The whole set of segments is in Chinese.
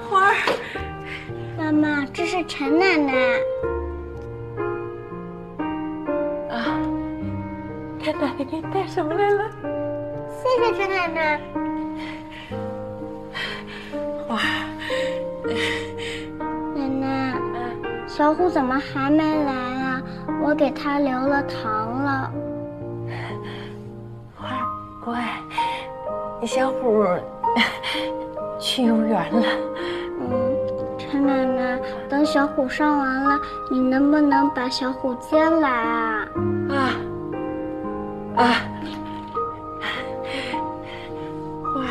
花儿，妈妈，这是陈奶奶。啊，看奶奶给你带什么来了？谢谢陈奶奶。花儿，奶奶，小虎怎么还没来啊？我给他留了糖了。花儿，乖，小虎去幼儿园了。陈奶奶，等小虎上完了，你能不能把小虎接来啊？花儿，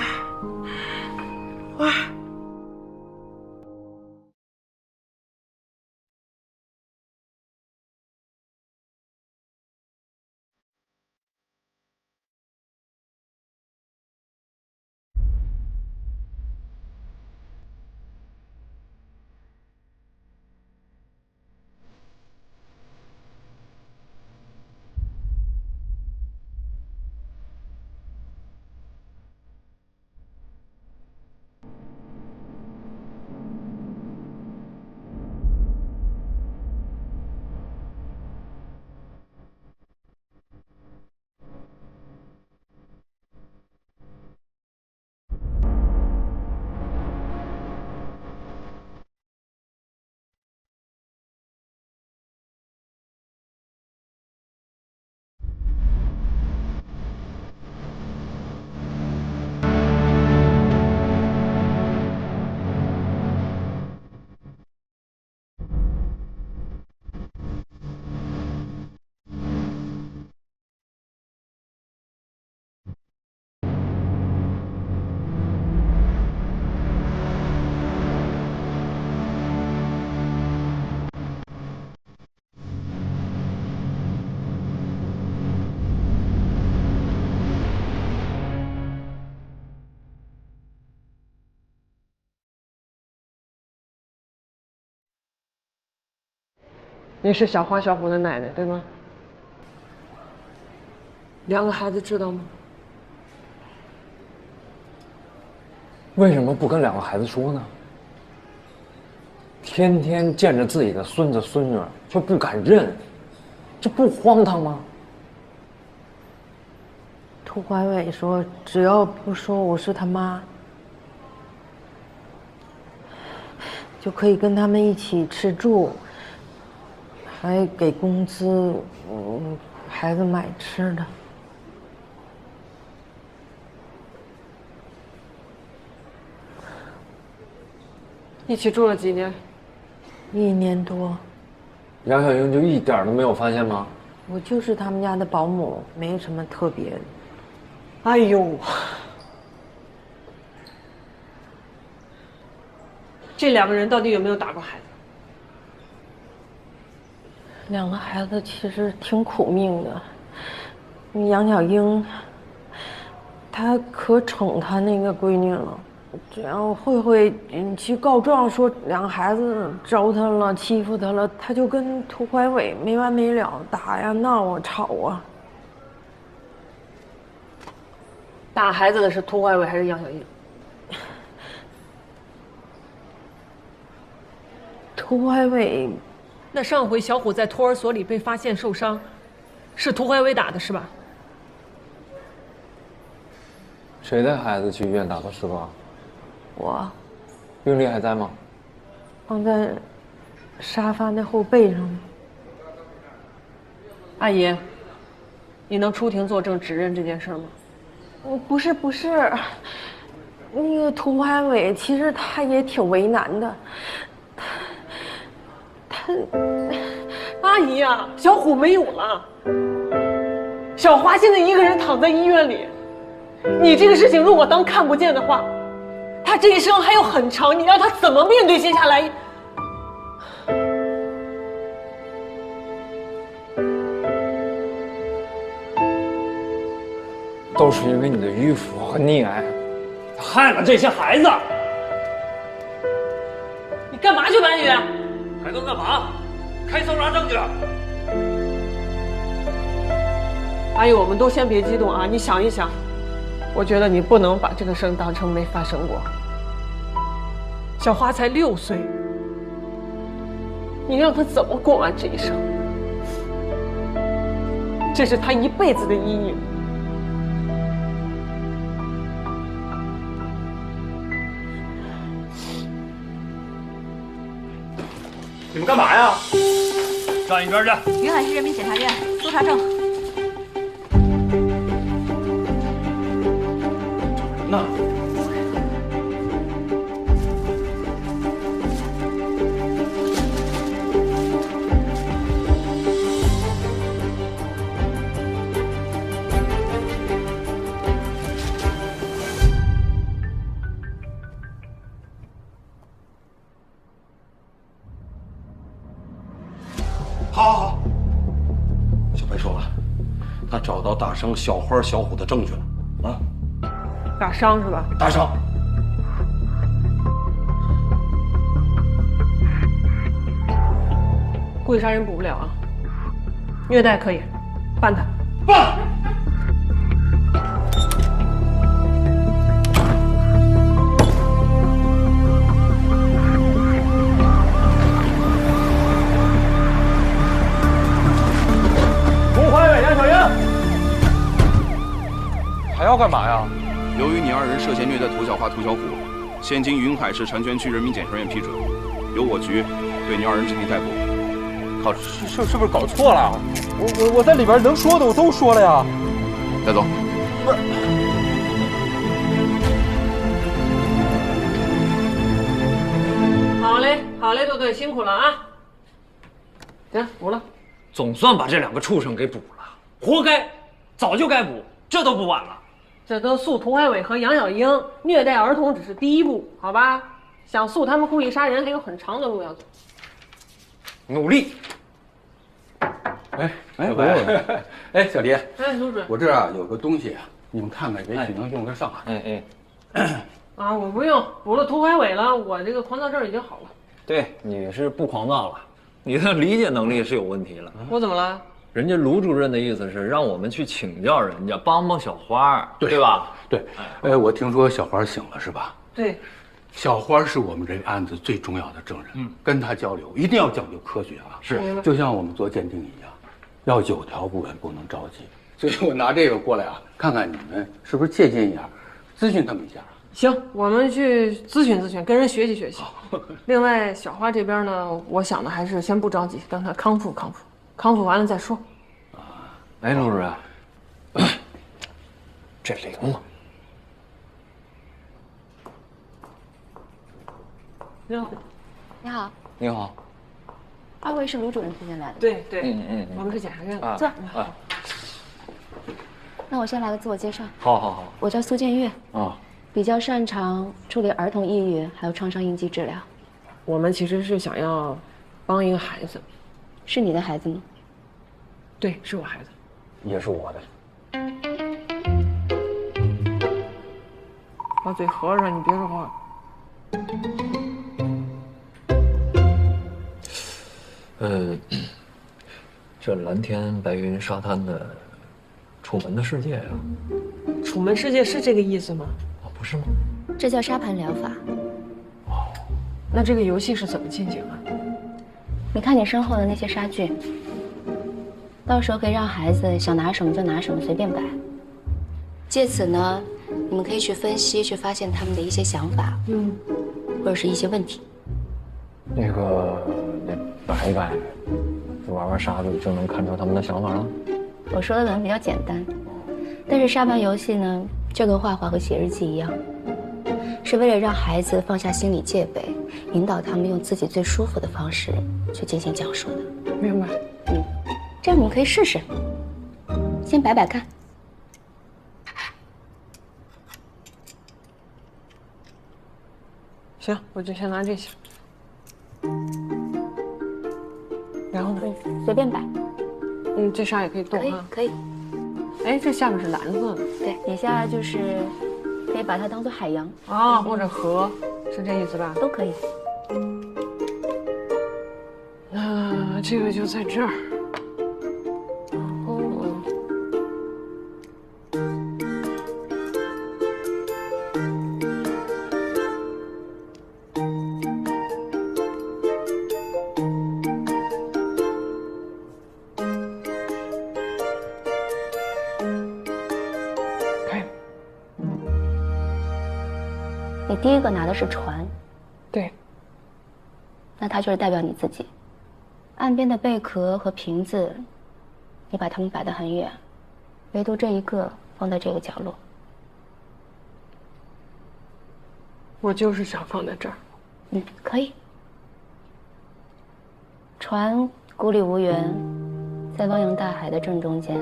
花儿。你是小花小虎的奶奶，对吗？两个孩子知道吗？为什么不跟两个孩子说呢？天天见着自己的孙子孙女却不敢认，这不荒唐吗？涂怀伟说，只要不说我是他妈，就可以跟他们一起吃住，还给工资，孩子买吃的。一起住了几年？1年多。杨小英就一点都没有发现吗？我就是他们家的保姆，没什么特别的。哎呦，这两个人到底有没有打过孩子？两个孩子其实挺苦命的。杨小英，她可宠她那个闺女了。只要慧慧去告状说两个孩子招她了、欺负她了，她就跟涂怀伟没完没了，打呀、闹啊、吵啊。打孩子的是涂怀伟还是杨小英？涂怀伟。那上回小虎在托儿所里被发现受伤，是涂怀伟打的，是吧？谁带孩子去医院打的石膏？我。病历还在吗？放在沙发那后背上。阿姨，你能出庭作证指认这件事吗？不是，那个涂怀伟其实他也挺为难的。他，阿姨呀，小虎没有了，小华现在一个人躺在医院里，你这个事情如果当看不见的话，他这一生还有很长，你让他怎么面对接下来？都是因为你的迂腐和溺爱，害了这些孩子。你干嘛去，白宇？还能干嘛？开搜查证据。阿姨，我们都先别激动啊，你想一想，我觉得你不能把这个事儿当成没发生过。小花才6岁，你让她怎么过完这一生？这是她一辈子的阴影。你们干嘛呀？站一边去！云海市人民检察院搜查证。那好，小白说了，他找到打伤小花、小虎的证据了啊！打伤是吧？打伤。故意杀人补不了啊，虐待可以，办他。办。涂怀伟、杨小英，还要干嘛呀？由于你2人涉嫌虐待涂小花、涂小虎，现经云海市长泉区人民检察院批准，由我局对你2人制定逮捕。铐指。是不是搞错了？我在里边能说的我都说了呀。带走。不是。好嘞，豆豆辛苦了啊！行，补了。总算把这2个畜生给补了，活该，早就该补，这都不晚了。这都诉涂怀伟和杨小英虐待儿童只是第一步，好吧？想诉他们故意杀人还有很长的路要走。努力。小白，哎，小迪，哎，卢主任，我这儿有个东西，你们看看，也许能用得上啊。啊，我不用，补了涂怀伟了，我这个狂躁症已经好了。对，你是不狂躁了，你的理解能力是有问题了。我怎么了？人家卢主任的意思是让我们去请教人家，帮帮小花，对吧？对，我听说小花醒了是吧？对，小花是我们这个案子最重要的证人，跟她交流一定要讲究科学啊。是，就像我们做鉴定一样，要有条不紊，不能着急。所以我拿这个过来啊，看看你们是不是借鉴一下，咨询他们一下。行，我们去咨询咨询，跟人学习学习。另外，小花这边呢，我想的还是先不着急，等她康复康复，康复完了再说。哎，卢主任，这灵吗？你好，你好，你好。2位是卢主任推荐来的。对对，我们是检察院啊的。坐。那我先来个自我介绍。好。我叫苏建月，啊，比较擅长处理儿童抑郁还有创伤应激治疗。我们其实是想要帮一个孩子。是你的孩子吗？对，是我孩子。也是我的。把嘴合上，你别说话。这蓝天白云沙滩的，楚门的世界呀。楚门世界是这个意思吗？啊，不是吗？这叫沙盘疗法。那这个游戏是怎么进行啊？你看你身后的那些沙具，到时候可以让孩子想拿什么就拿什么，随便摆。借此呢，你们可以去分析、去发现他们的一些想法，或者是一些问题。那摆一摆，就玩玩沙子，就能看出他们的想法了。我说的可能比较简单，但是沙盘游戏呢，就跟画画和写日记一样，是为了让孩子放下心理戒备，引导他们用自己最舒服的方式去进行讲述的。明白。这样你们可以试试，先摆摆看。行，我就先拿这些。然后呢？随便摆。这沙也可以动啊。可以。哎，这下面是蓝色的。对，底下就是可以把它当做海洋啊，或者河，是这意思吧？都可以。那这个就在这儿。第一个拿的是船，对，那它就是代表你自己。岸边的贝壳和瓶子，你把它们摆得很远，唯独这一个放在这个角落。我就是想放在这儿。可以。船孤立无援，在汪洋大海的正中间。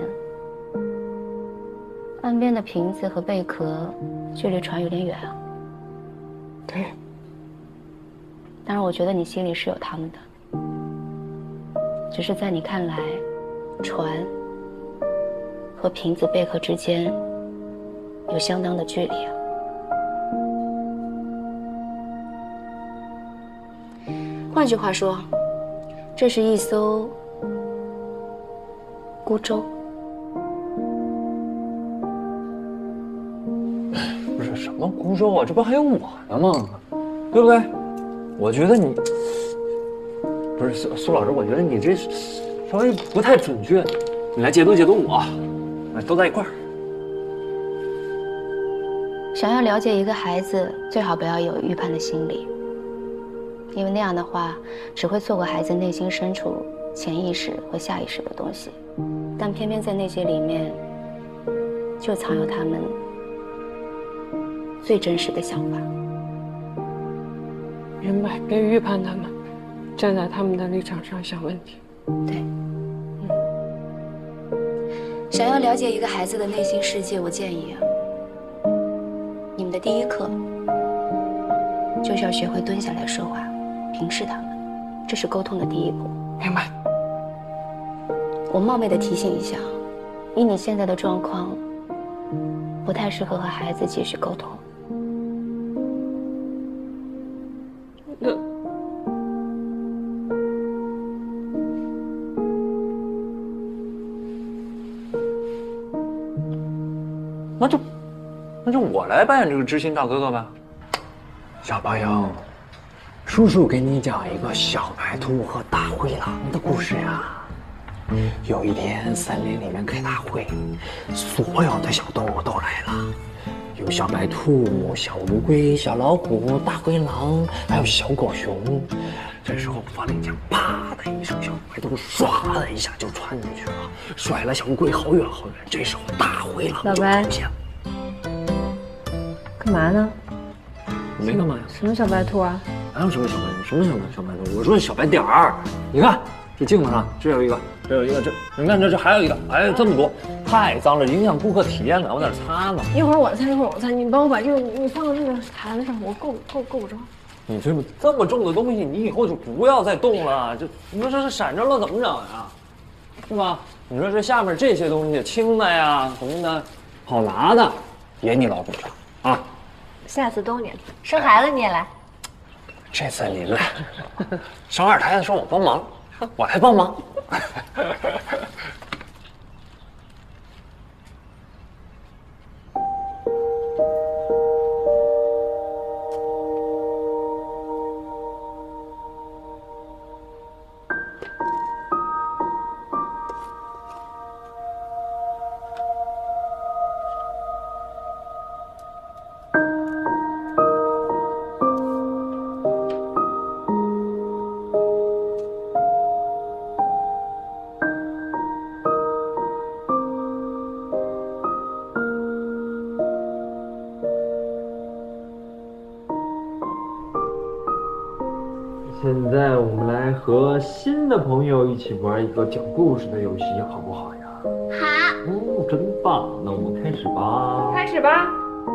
岸边的瓶子和贝壳，距离船有点远啊。对。当然，我觉得你心里是有他们的，只是在你看来，船和瓶子、贝壳之间有相当的距离啊。换句话说，这是一艘孤舟。不是什么孤舟啊，这不还有我呢吗？对不对？我觉得你不是苏老师，我觉得你这稍微不太准确，你来解读解读我，都在一块儿。想要了解一个孩子，最好不要有预判的心理，因为那样的话，只会错过孩子内心深处潜意识和下意识的东西。但偏偏在那些里面，就藏有他们最真实的想法。明白，别预判他们，站在他们的立场上想问题。对。想要了解一个孩子的内心世界，我建议你们的第一课就是要学会蹲下来说话，平视他们，这是沟通的第一步。明白。我冒昧的提醒一下，以你现在的状况，不太适合和孩子继续沟通。那就我来扮演这个知心大哥哥呗。小朋友，叔叔给你讲一个小白兔和大灰狼的故事呀。有一天，森林里面开大会，所有的小动物都来了，有小白兔、小乌龟、小老虎、大灰狼，还有小狗熊。这时候发令枪，啪的一声，小白兔唰的一下就窜进去了，甩了小乌龟好远好远。这时候大灰狼就出现了。干嘛呢？我没干嘛呀。什么小白兔啊？哪有什么小白兔？什么小白兔？我说小白点儿。你看这镜子上，这有一个，这有一个，这你看这还有一个，哎，这么多，太脏了，影响顾客体验呢。我在这擦呢。一会儿我擦，一会儿我擦，你帮我把这个你放到那个台子上，我够不着。你这么重的东西，你以后就不要再动了。你说这是闪着了怎么整呀？是吧？你说这下面这些东西轻的呀什么的，好拿的，也你老主上啊。下次都你生孩子你也来。这次您来，上二台的时候我帮忙，我来帮忙。现在我们来和新的朋友一起玩一个讲故事的游戏，好不好呀？好。哦，真棒！那我们开始吧。开始吧。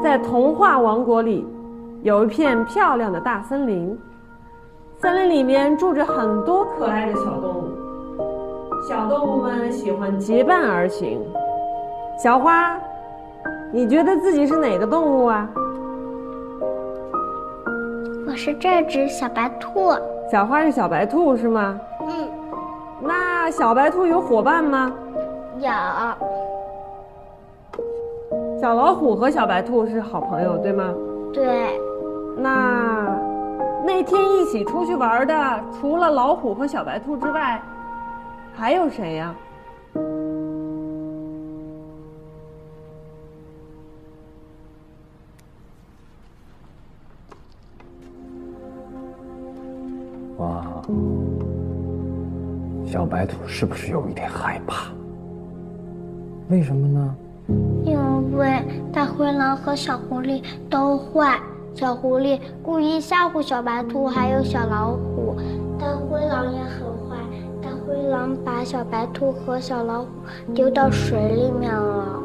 在童话王国里，有一片漂亮的大森林，森林里面住着很多可爱的小动物，小动物们喜欢结伴而行。小花，你觉得自己是哪个动物啊？我是这只小白兔。小花是小白兔是吗？嗯。那小白兔有伙伴吗？有。小老虎和小白兔是好朋友，对吗？对。那天一起出去玩的，除了老虎和小白兔之外，还有谁呀？哇，小白兔是不是有一点害怕？为什么呢？因为大灰狼和小狐狸都坏，小狐狸故意吓唬小白兔还有小老虎，大灰狼也很坏，大灰狼把小白兔和小老虎丢到水里面了。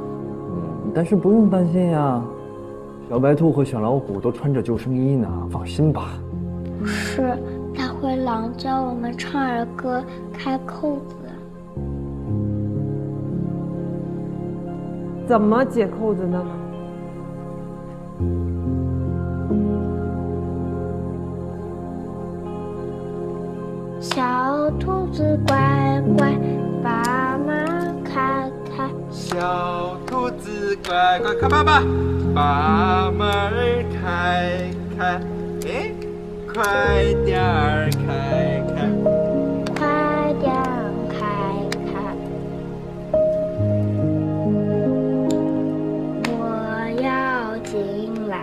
但是不用担心呀，小白兔和小老虎都穿着救生衣呢，放心吧。不是，大灰狼教我们唱儿歌，开扣子。怎么解扣子呢？小兔子乖乖，把门开开。小兔子乖乖，看爸爸，把门开开。哎，快点儿开开，快点儿开开。我要进来。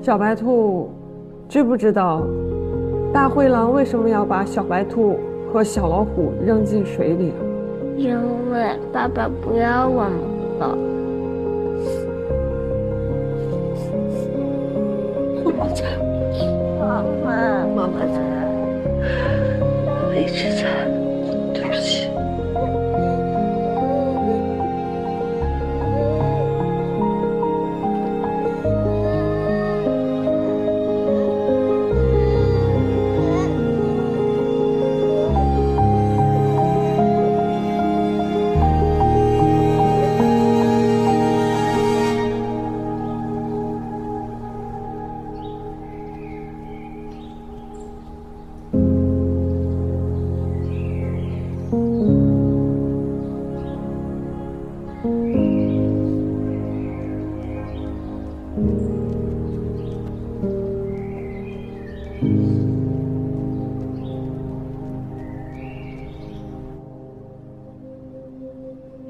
小白兔，知不知道大灰狼为什么要把小白兔和小老虎扔进水里？因为爸爸不要我们了。妈妈在，妈妈在，我一直在，对不起。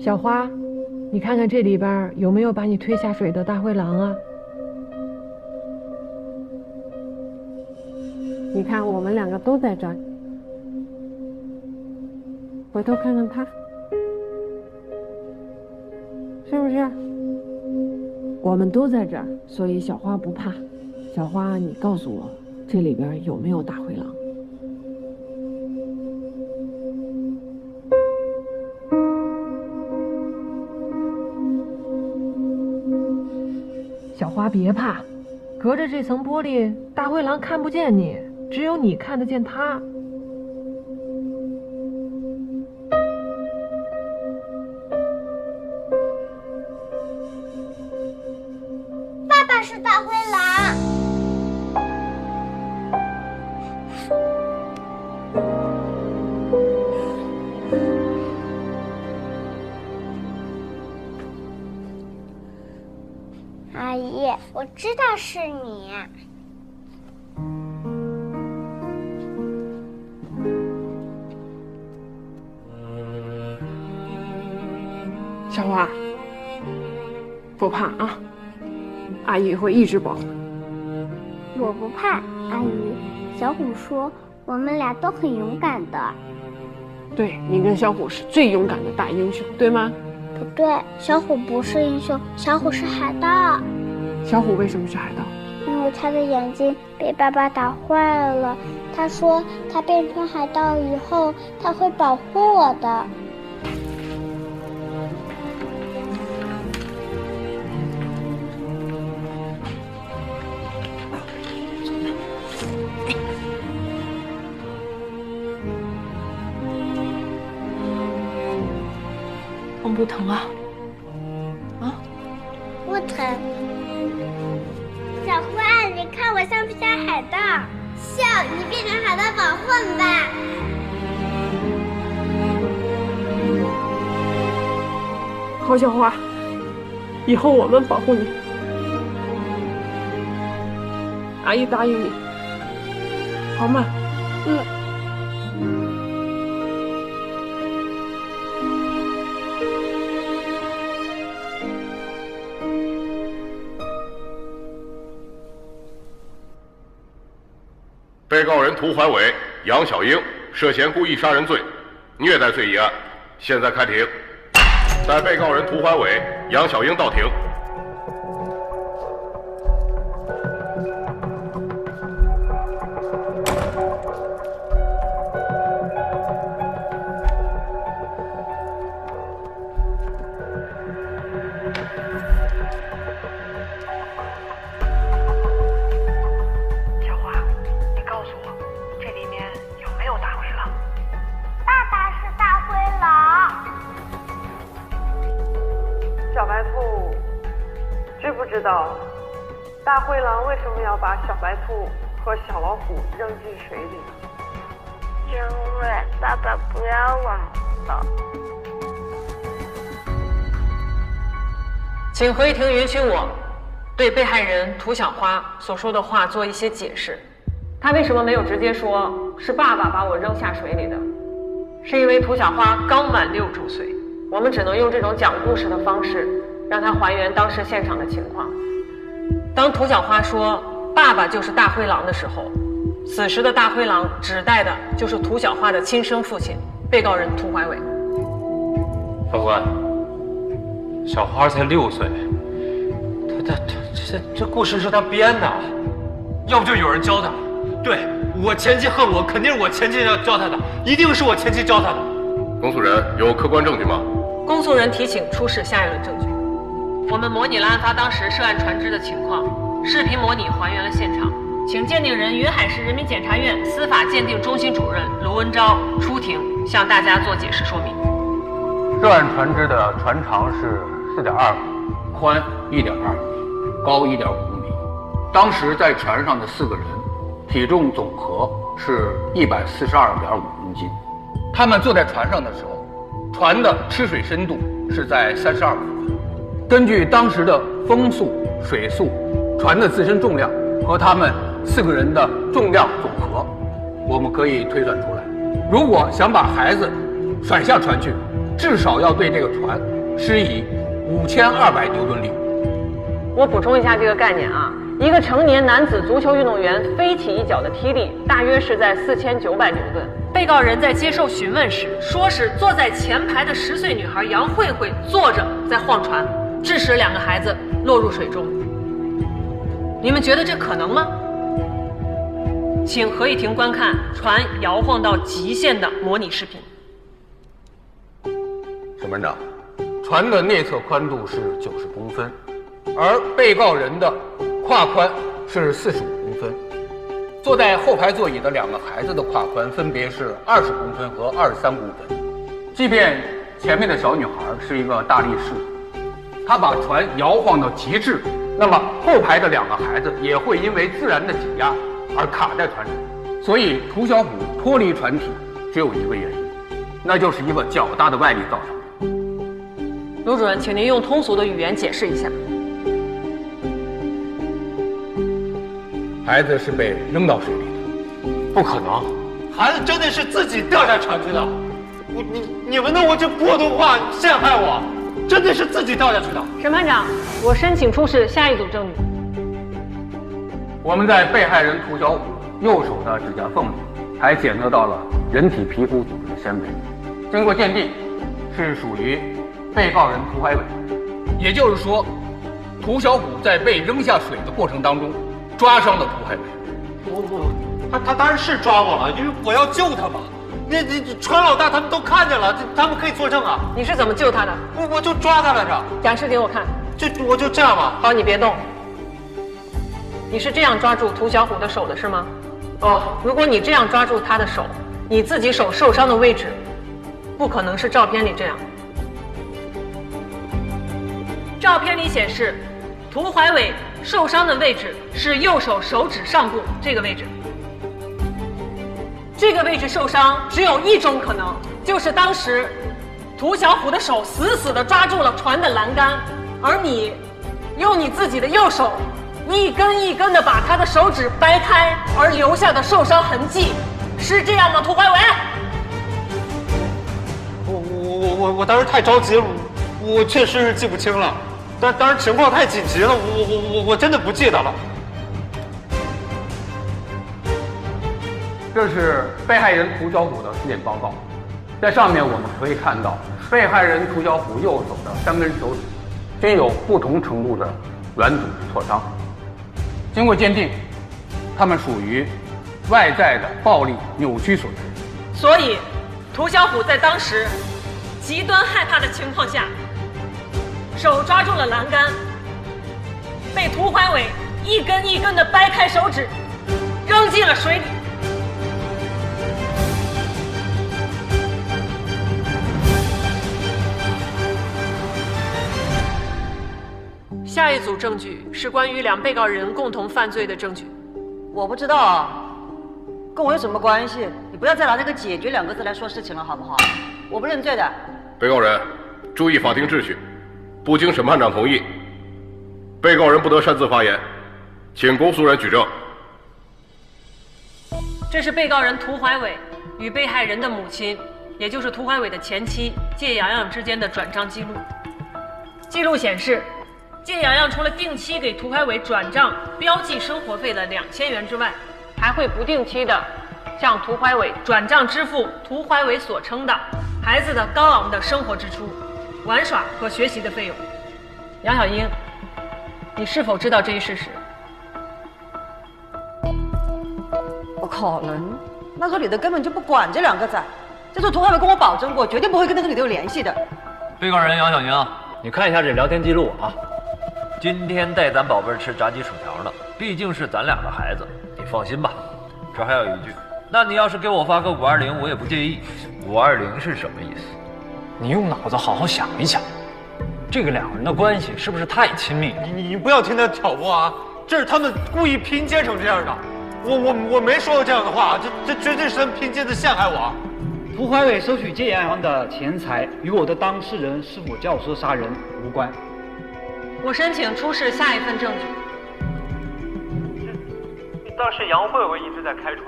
小花，你看看这里边有没有把你推下水的大灰狼啊？你看，我们两个都在这儿。回头看看他，是不是？我们都在这儿，所以小花不怕。小花，你告诉我，这里边有没有大灰狼？小花别怕，隔着这层玻璃，大灰狼看不见你，只有你看得见它。爸爸是大灰狼。阿姨，我知道是你。小花，不怕啊，阿姨会一直保护你。我不怕，阿姨。小虎说我们俩都很勇敢的。对，你跟小虎是最勇敢的大英雄，对吗？不对，小虎不是英雄，小虎是海盗。小虎为什么是海盗？因为他的眼睛被爸爸打坏了。他说他变成海盗以后，他会保护我的。疼不疼啊？啊？不疼。小花，你看我像不像海盗？像，你变成海盗保护我们吧。好，小花，以后我们保护你。阿姨答应你，好吗？被告人涂怀伟、杨小英涉嫌故意杀人罪、虐待罪一案，现在开庭。待被告人涂怀伟、杨小英到庭。知道大灰狼为什么要把小白兔和小老虎扔进水里？因为爸爸不要我们了。请合议庭允许我对被害人涂小花所说的话做一些解释。他为什么没有直接说是爸爸把我扔下水里的？是因为涂小花刚满6周岁，我们只能用这种讲故事的方式让他还原当时现场的情况。当涂小花说爸爸就是大灰狼的时候，此时的大灰狼指代的就是涂小花的亲生父亲，被告人涂怀伟。法官，小花才6岁，这故事是他编的，要不就有人教他。对，我前妻恨我，肯定是我前妻教他的，一定是我前妻教他的。公诉人有客观证据吗？公诉人提请出示下一轮证据。我们模拟了案发当时涉案船只的情况，视频模拟还原了现场，请鉴定人云海市人民检察院司法鉴定中心主任卢文昭出庭向大家做解释说明。涉案船只的船长是4.2米，宽1.2米，高1.5米。当时在船上的4个人，体重总和是142.5公斤。他们坐在船上的时候，船的吃水深度是在32公分。根据当时的风速、水速、船的自身重量和他们4个人的重量总和，我们可以推算出来，如果想把孩子甩下船去，至少要对这个船施以5200牛顿力。我补充一下这个概念啊，一个成年男子足球运动员飞起一脚的踢力大约是在4900牛顿。被告人在接受询问时说是坐在前排的10岁女孩杨慧慧坐着在晃船，致使2个孩子落入水中。你们觉得这可能吗？请合议庭观看船摇晃到极限的模拟视频。审判长，船的内侧宽度是90公分，而被告人的胯宽是45公分。坐在后排座椅的2个孩子的胯宽分别是20公分和23公分。即便前面的小女孩是一个大力士，她把船摇晃到极致，那么后排的2个孩子也会因为自然的挤压而卡在船上。所以涂小虎脱离船体只有一个原因，那就是一个较大的外力造成的。卢主任，请您用通俗的语言解释一下。孩子是被扔到水里的。不可能，孩子真的是自己掉下船去的。你们弄我这过度化陷害我，真的是自己掉下去的。审判长，我申请出示下一组证据。我们在被害人涂小虎右手的指甲缝里还检测到了人体皮肤组织的纤维，经过鉴定是属于被告人涂怀伟。也就是说，涂小虎在被扔下水的过程当中抓伤了涂怀伟。他当然是抓我了，因为我要救他嘛。那船老大他们都看见了，他们可以作证啊。你是怎么救他的？我就抓他来着。展示给我看。我就这样嘛。好，你别动。你是这样抓住涂小虎的手的是吗？哦，如果你这样抓住他的手，你自己手受伤的位置不可能是照片里这样。照片里显示涂怀伟受伤的位置是右手手指上部这个位置。这个位置受伤只有一种可能，就是当时涂小虎的手死死地抓住了船的栏杆，而你用你自己的右手一根一根地把他的手指掰开而留下的受伤痕迹，是这样吗？涂怀伟，我当时太着急了，我确实是记不清了，但当时情况太紧急了，我真的不记得了。这是被害人涂小虎的尸检报告，在上面我们可以看到，被害人涂小虎右手的3根手指均有不同程度的软组织挫伤。经过鉴定，他们属于外在的暴力扭曲所致。所以，涂小虎在当时极端害怕的情况下，手抓住了栏杆，被涂怀伟一根一根的掰开手指，扔进了水里。下一组证据是关于2被告人共同犯罪的证据。我不知道啊，跟我有什么关系？你不要再拿那个“解决”2个字来说事情了，好不好？我不认罪的。被告人，注意法庭秩序，不经审判长同意，被告人不得擅自发言，请公诉人举证。这是被告人涂怀伟与被害人的母亲，也就是涂怀伟的前妻谢洋洋之间的转账记录。记录显示，谢洋洋除了定期给涂怀伟转账标记生活费的2000元之外，还会不定期的向涂怀伟转账支付涂怀伟所称的孩子的高昂的生活支出、玩耍和学习的费用。杨小英，你是否知道这一事实？不可能，那个女的根本就不管这2个字。这是涂怀伟跟我保证过，绝对不会跟那个女的有联系的。被告人杨小英，你看一下这聊天记录啊。今天带咱宝贝吃炸鸡薯条呢，毕竟是咱俩的孩子，你放心吧。这还有一句，那你要是给我发个520，我也不介意。520是什么意思？你用脑子好好想一想，这个2人的关系是不是太亲密了？你不要听他挑拨啊，这是他们故意拼接成这样的。我没说过这样的话，这绝对是他们拼接的陷害我。涂怀伟收取谢洋洋的钱财与我的当事人是否教唆杀人无关。我申请出示下一份证据。当时杨慧慧一直在开船，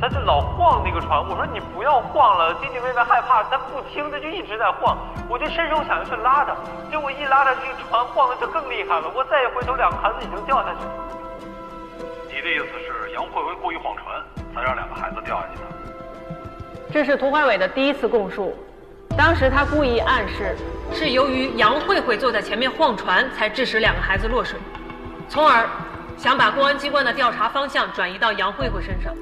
他就老晃那个船。我说你不要晃了，弟弟妹妹害怕，他不听，他就一直在晃。我就伸手想要去拉他，结果一拉他，这个船晃的就更厉害了。我再一回头，2个孩子已经掉下去了。你的意思是杨慧慧故意晃船，才让2个孩子掉下去的？这是涂怀伟的第一次供述。当时他故意暗示，是由于杨慧慧坐在前面晃船，才致使2个孩子落水，从而想把公安机关的调查方向转移到杨慧慧身上。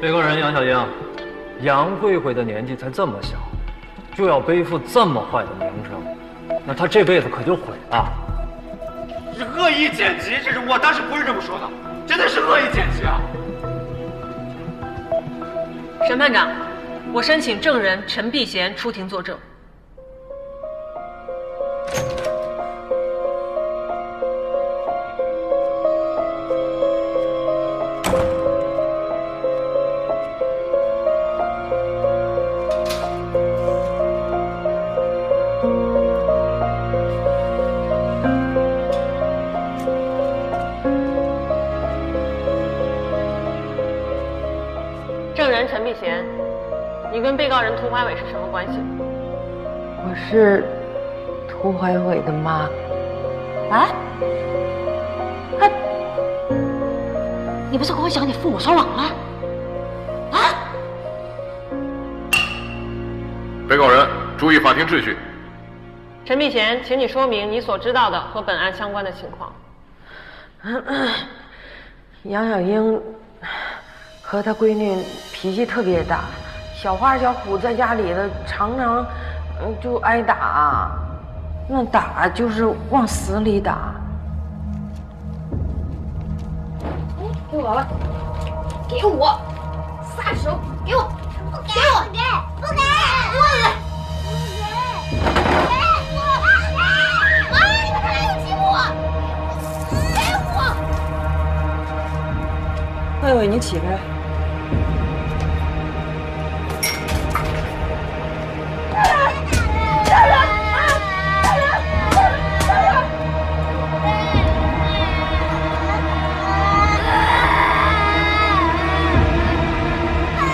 被告人杨小英，杨慧慧的年纪才这么小，就要背负这么坏的名声，那她这辈子可就毁了。是恶意剪辑，这是我当时不是这么说的，真的是恶意剪辑啊！审判长，我申请证人陈碧贤出庭作证。证人陈碧贤，你跟被告人涂怀伟是什么关系？我是涂怀伟的妈。啊？你不是跟我讲你父母双亡吗？啊？被告人注意法庭秩序。陈碧贤，请你说明你所知道的和本案相关的情况。杨小英和她闺女脾气特别大，小花小虎在家里的常常就挨打，那打就是往死里打。给我吧，给我，撒手，给我，不给，不给，不给，慧慧，你起来。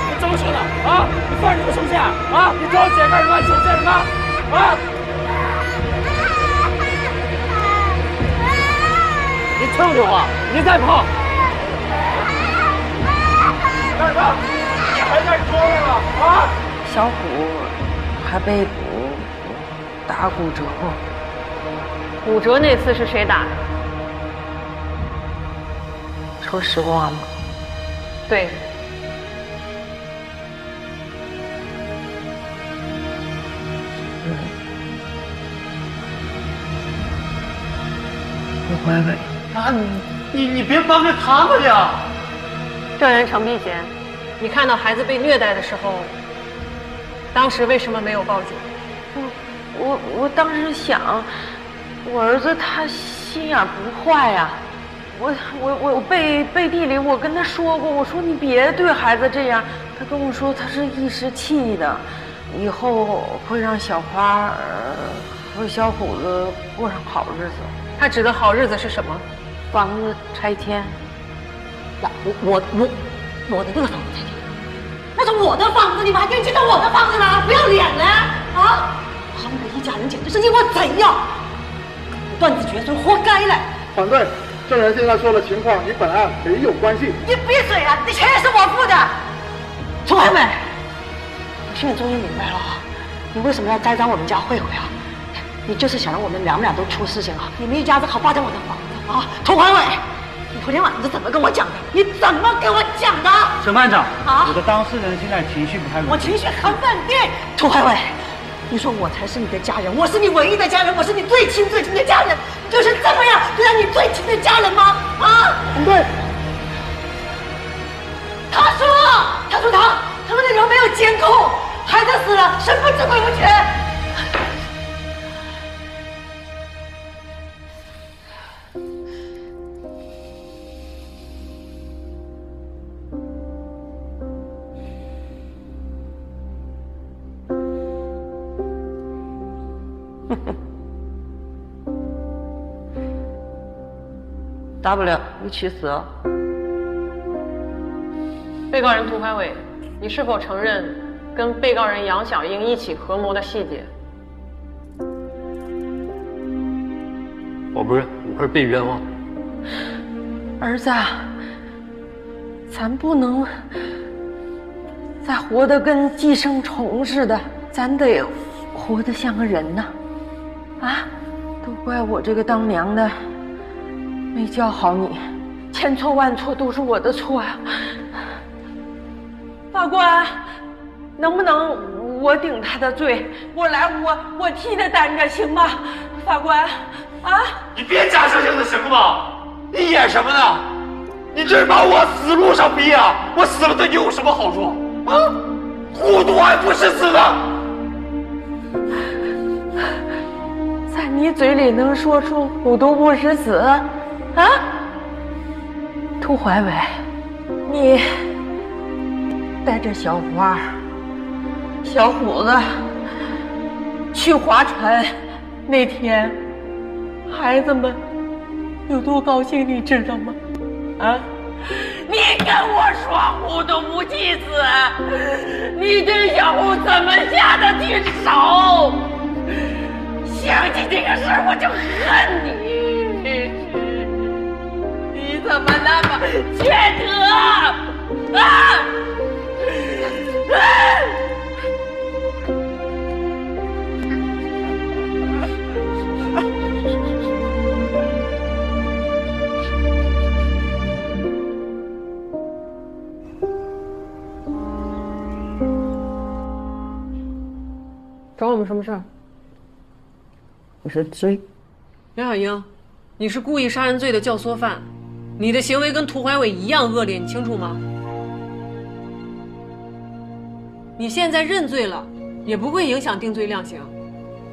你怎么说的啊？你犯什么手线啊？你找我姐干什么？手线什么？啊？你听听话，你再跑！干什么？你还敢说来了啊？小虎还被打骨折过。骨折那次是谁打的？说实话吗？对。涂怀伟。啊，你别帮着他们呀！证人程碧贤，你看到孩子被虐待的时候，当时为什么没有报警？我当时想，我儿子他心眼不坏呀。我背地里我跟他说过，我说你别对孩子这样。他跟我说他是一时气的，以后会让小花和小虎子过上好日子。他指的好日子是什么？房子拆迁。我的那个房子拆迁，那是我的房子，你们还跟进到我的房子了，不要脸了啊！他们的一家人简直是因我怎样，断子绝孙，活该了。反对，证人现在说的情况与本案没有关系。你闭嘴啊！你钱也是我付的。楚海美，我现在终于明白了，你为什么要栽赃我们家慧慧啊？你就是想让我们俩都出事情啊！你们一家子好霸占我的房子啊！涂怀伟，你昨天晚上是怎么跟我讲的？你怎么跟我讲的？审判长，啊，我的当事人现在情绪不太稳定。我情绪很稳定。涂怀伟，你说我才是你的家人，我是你唯一的家人，我是你最亲的家人，就是这么样对待你最亲的家人吗？啊？对。他说他们那时候没有监控，孩子死了，身不知鬼不觉。大不了一起死。被告人涂怀伟，你是否承认跟被告人杨小英一起合谋的细节？我不认，我是被冤枉。儿子，咱不能再活得跟寄生虫似的，咱得活得像个人呐！啊，都怪我这个当娘的没教好你，千错万错都是我的错呀！法官，能不能我顶他的罪？我替他担着，行吗？法官，啊！你别假惺惺的，行吗？你演什么呢？你这是把我往死路上逼啊！我死了对你有什么好处？啊？糊涂还不是死的？在你嘴里能说出糊涂不是死？啊？涂怀伟，你带着小花、小虎子去划船那天，孩子们有多高兴，你知道吗？啊！你跟我说糊涂不济死，你对小虎怎么下得去手？想起这个事儿我就恨你，你怎么那么缺德啊！找我们什么事儿？我是追杨小英，你是故意杀人罪的教唆犯，你的行为跟涂怀伟一样恶劣，你清楚吗？你现在认罪了，也不会影响定罪量刑。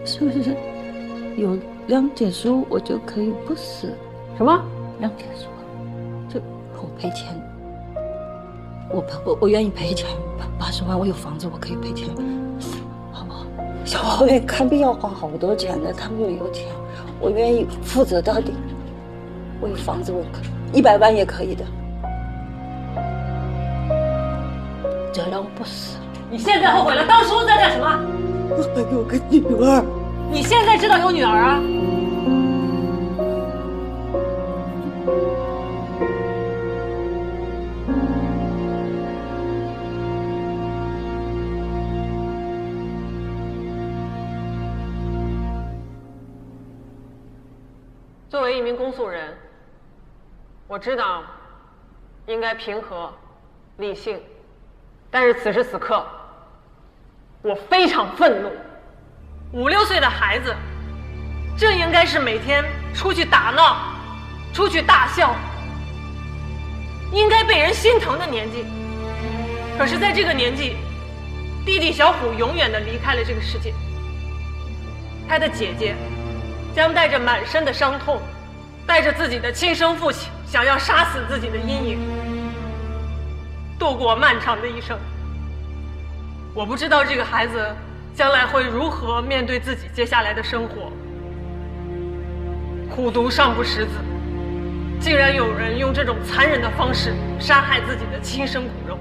是不是有谅解书我就可以不死？什么谅解书？就我赔钱，我愿意赔钱，80万，我有房子，我可以赔钱，好不好？小花院看病要花好多钱的，他们又有钱，我愿意负责到底。我有房子，我可100万也可以的，只要让我不死。你现在后悔了，当时在干什么？我还有个女儿。你现在知道有女儿啊？作为一名公诉人，我知道应该平和、理性，但是此时此刻，我非常愤怒。5、6岁的孩子，这应该是每天出去打闹、出去大笑，应该被人心疼的年纪。可是，在这个年纪，弟弟小虎永远地离开了这个世界。他的姐姐将带着满身的伤痛，带着自己的亲生父亲想要杀死自己的阴影，度过漫长的一生。我不知道这个孩子将来会如何面对自己接下来的生活。苦毒尚不识字，竟然有人用这种残忍的方式杀害自己的亲生骨肉，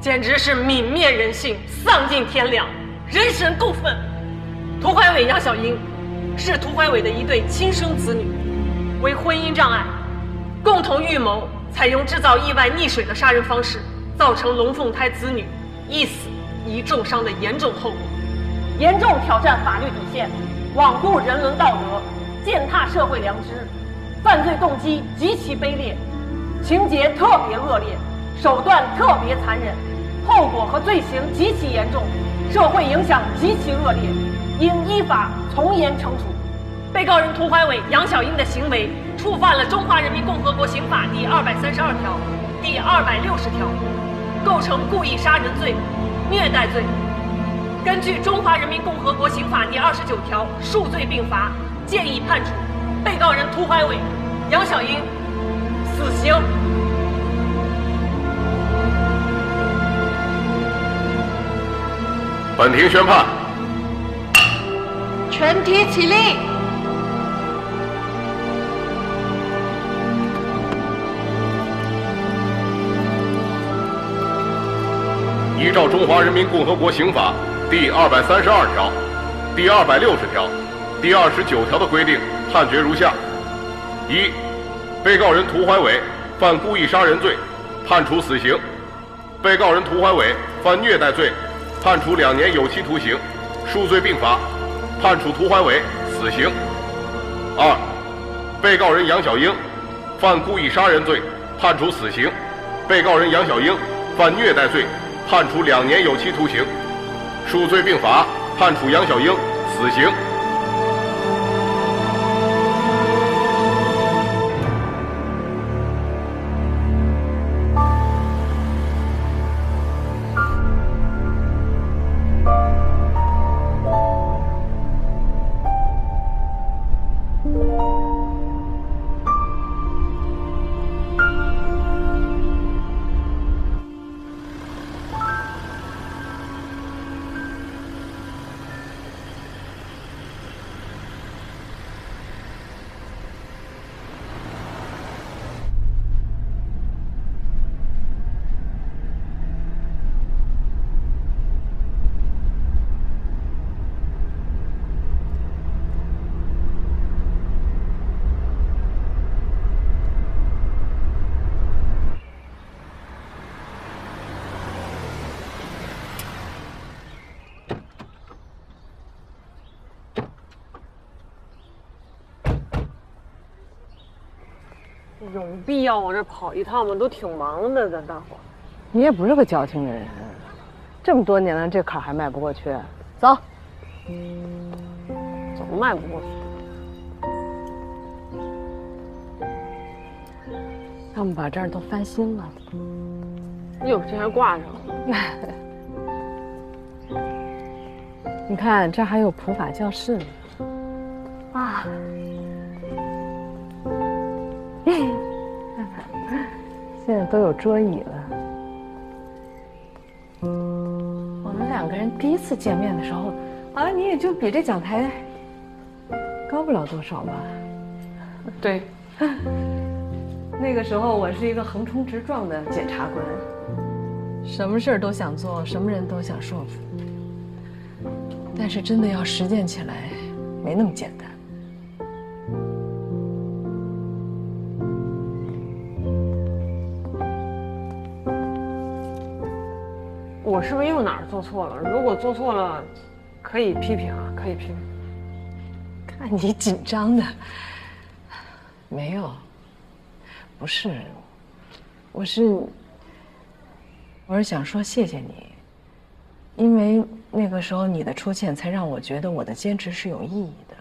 简直是泯灭人性，丧尽天良，人神共愤。涂怀伟、杨晓英是涂怀伟的一对亲生子女，为婚姻障碍，共同预谋采用制造意外溺水的杀人方式，造成龙凤胎子女一死一重伤的严重后果，严重挑战法律底线，罔顾人伦道德，践踏社会良知，犯罪动机极其卑劣，情节特别恶劣，手段特别残忍，后果和罪行极其严重，社会影响极其恶劣，应依法从严惩处。被告人涂怀伟、杨晓英的行为触犯了《中华人民共和国刑法》第232条、第260条，构成故意杀人罪、虐待罪。根据《中华人民共和国刑法》第29条，数罪并罚，建议判处被告人涂怀伟、杨晓英死刑。本庭宣判。全体起立。依照《中华人民共和国刑法》第232条、第260条、第29条的规定，判决如下：一、被告人涂怀伟犯故意杀人罪，判处死刑；被告人涂怀伟犯虐待罪，判处2年有期徒刑，数罪并罚，判处涂怀伟死刑。二、被告人杨晓英犯故意杀人罪，判处死刑；被告人杨晓英犯虐待罪，判处2年有期徒刑，数罪并罚，判处杨晓英死刑。有必要往这跑一趟吗？都挺忙的，咱大伙。你也不是个矫情的人，这么多年了，这坎还迈不过去。走，怎么迈不过去？他们把这儿都翻新了。哟，这还挂上了。你看，这还有普法教室呢。啊。现在都有桌椅了。我们2个人第一次见面的时候，好像你也就比这讲台高不了多少吧？对，那个时候我是一个横冲直撞的检察官，什么事儿都想做，什么人都想说服，但是真的要实践起来，没那么简单。我是不是又哪儿做错了？如果做错了，可以批评啊，可以批评。看你紧张的，没有，不是，我是想说谢谢你，因为那个时候你的出现才让我觉得我的坚持是有意义的。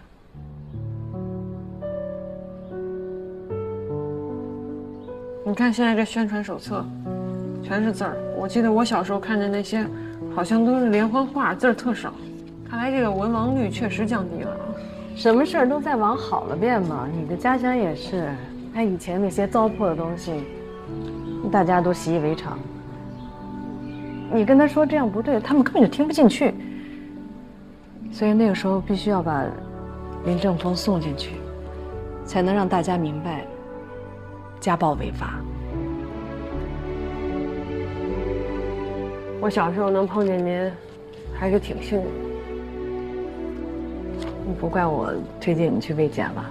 你看现在这宣传手册，全是字儿。我记得我小时候看的那些，好像都是连环画，字儿特少。看来这个文盲率确实降低了啊。什么事儿都在往好了变嘛，你的家乡也是。看以前那些糟粕的东西，大家都习以为常。你跟他说这样不对，他们根本就听不进去。所以那个时候必须要把林正峰送进去，才能让大家明白家暴违法。我小时候能碰见您，还是挺幸运的。你不怪我推荐你去卫检了。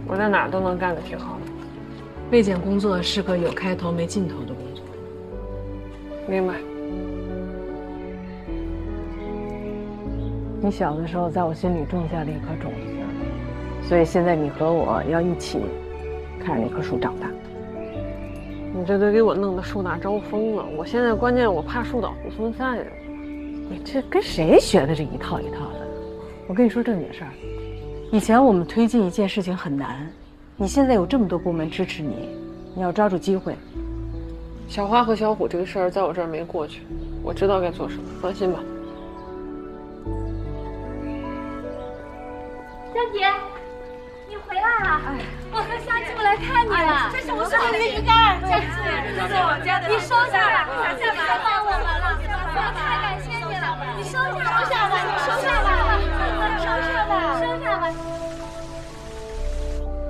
我在哪儿都能干得挺好的。卫检工作是个有开头没尽头的工作。明白。你小的时候在我心里种下了一颗种子，所以现在你和我要一起看着那棵树长大。你这都给我弄得树大招风了，我现在关键我怕树倒猢狲散呀。你这跟谁学的这一套一套的？我跟你说正经事儿，以前我们推进一件事情很难，你现在有这么多部门支持你，你要抓住机会。小花和小虎这个事儿在我这儿没过去，我知道该做什么，放心吧。江姐，你回来了！我和夏静来看你了。这是我送你的鱼竿，江姐，这是我家的。你收下吧，你别帮我们了，我太感谢你了。你收下吧，收下吧，收下吧。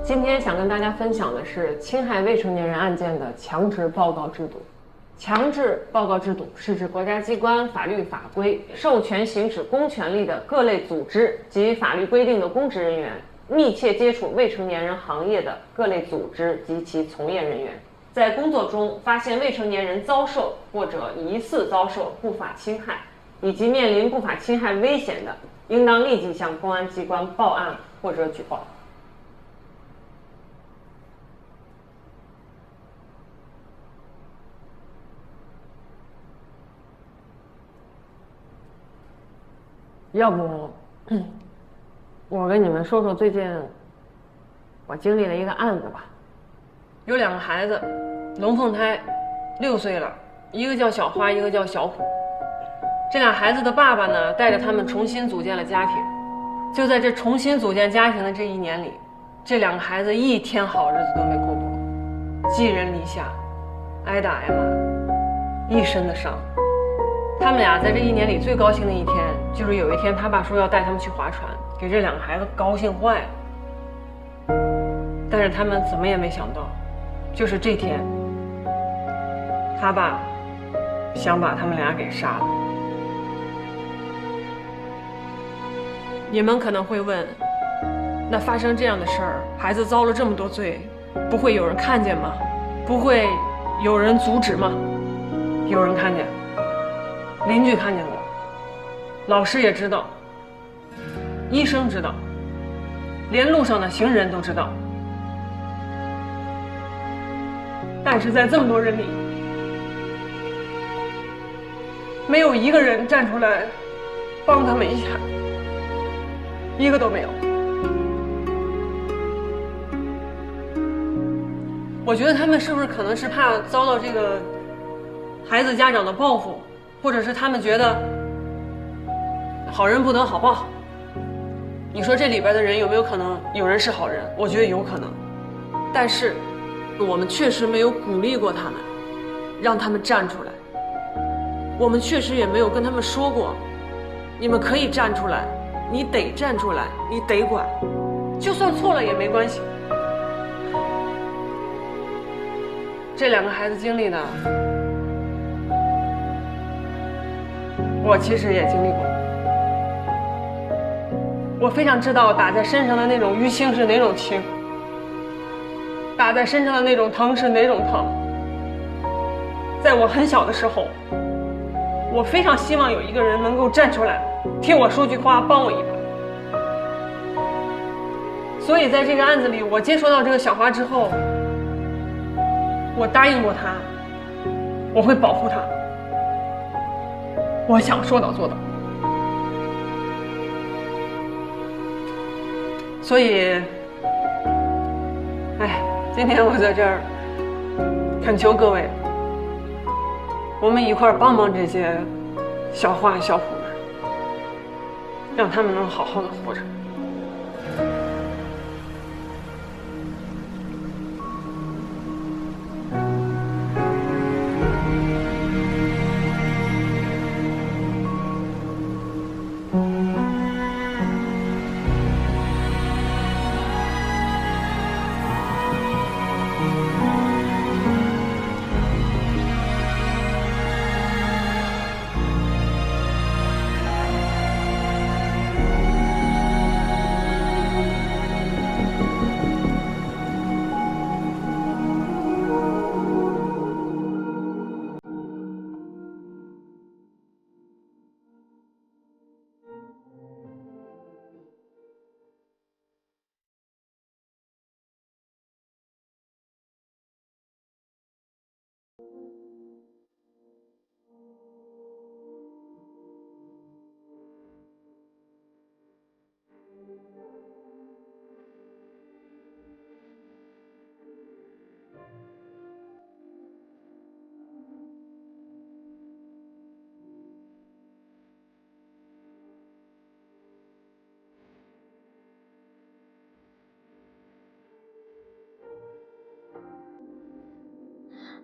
今天想跟大家分享的是侵害未成年人案件的强制报告制度。强制报告制度是指国家机关、法律法规授权行使公权力的各类组织及法律规定的公职人员，密切接触未成年人行业的各类组织及其从业人员，在工作中发现未成年人遭受或者疑似遭受不法侵害，以及面临不法侵害危险的，应当立即向公安机关报案或者举报。要不，我跟你们说说最近我经历了一个案子吧。有2个孩子，龙凤胎，6岁了，一个叫小花，一个叫小虎。这俩孩子的爸爸呢，带着他们重新组建了家庭。就在这重新组建家庭的这1年里，这2个孩子一天好日子都没过过，寄人篱下，挨打挨骂，一身的伤。他们俩在这1年里最高兴的一天，就是有一天他爸说要带他们去划船，给这2个孩子高兴坏了。但是他们怎么也没想到，就是这天，他爸想把他们俩给杀了。你们可能会问，那发生这样的事儿，孩子遭了这么多罪，不会有人看见吗？不会有人阻止吗？有人看见，邻居看见过，老师也知道，医生知道，连路上的行人都知道。但是在这么多人里，没有一个人站出来帮他们一下，一个都没有。我觉得他们是不是可能是怕遭到这个孩子家长的报复，或者是他们觉得好人不得好报。你说这里边的人有没有可能有人是好人？我觉得有可能，但是我们确实没有鼓励过他们，让他们站出来。我们确实也没有跟他们说过，你们可以站出来，你得站出来，你得管，就算错了也没关系。这2个孩子经历的，我其实也经历过。我非常知道打在身上的那种淤青是哪种青，打在身上的那种疼是哪种疼。在我很小的时候，我非常希望有一个人能够站出来，替我说句话，帮我一把。所以在这个案子里，我接收到这个小花之后，我答应过他，我会保护他。我想说到做到。所以，哎，今天我在这儿恳求各位，我们一块儿帮帮这些小花小虎们，让他们能好好的活着。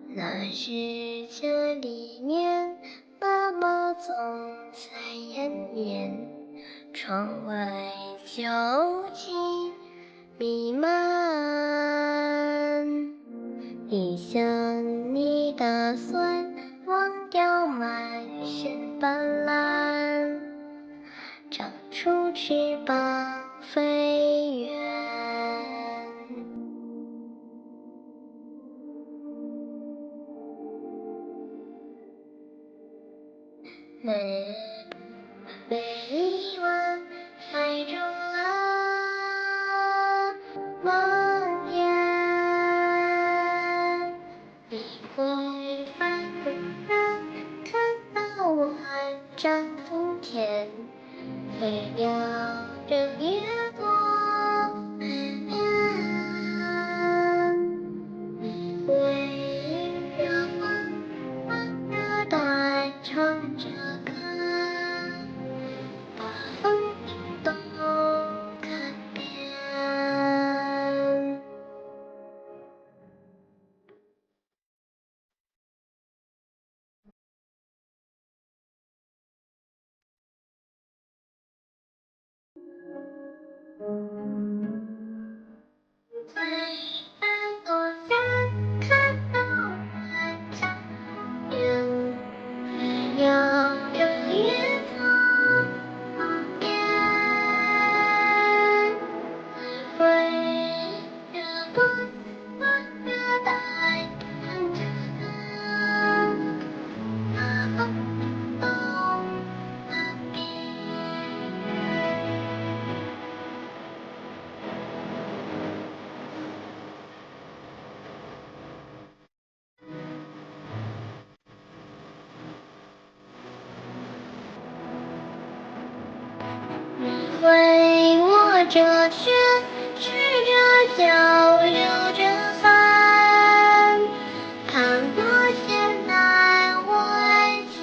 那世界里面，妈妈总在延绵，窗外旧情弥漫。你像你打算忘掉满身斑斓，长出翅膀飞远。每一晚海中了梦魇，你会反复地看到我安站冬天，飞鸟正越过远，你会让我慢热地唱着歌，把风景都看遍。最多人看到晚霞远，飞鸟正越过梦魇，会热暖暖热带唱着歌，把风都看遍。你会握着拳，试着笑，流着汗，看我现在我前。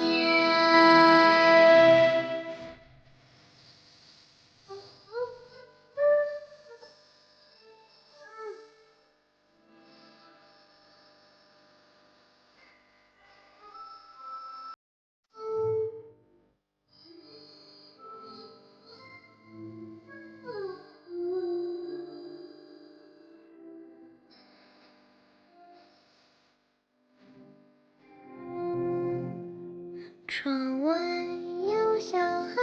窗外有小孩，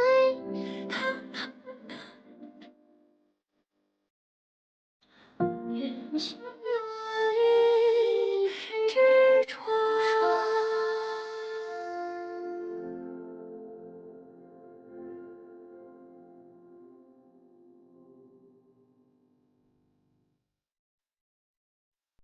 远行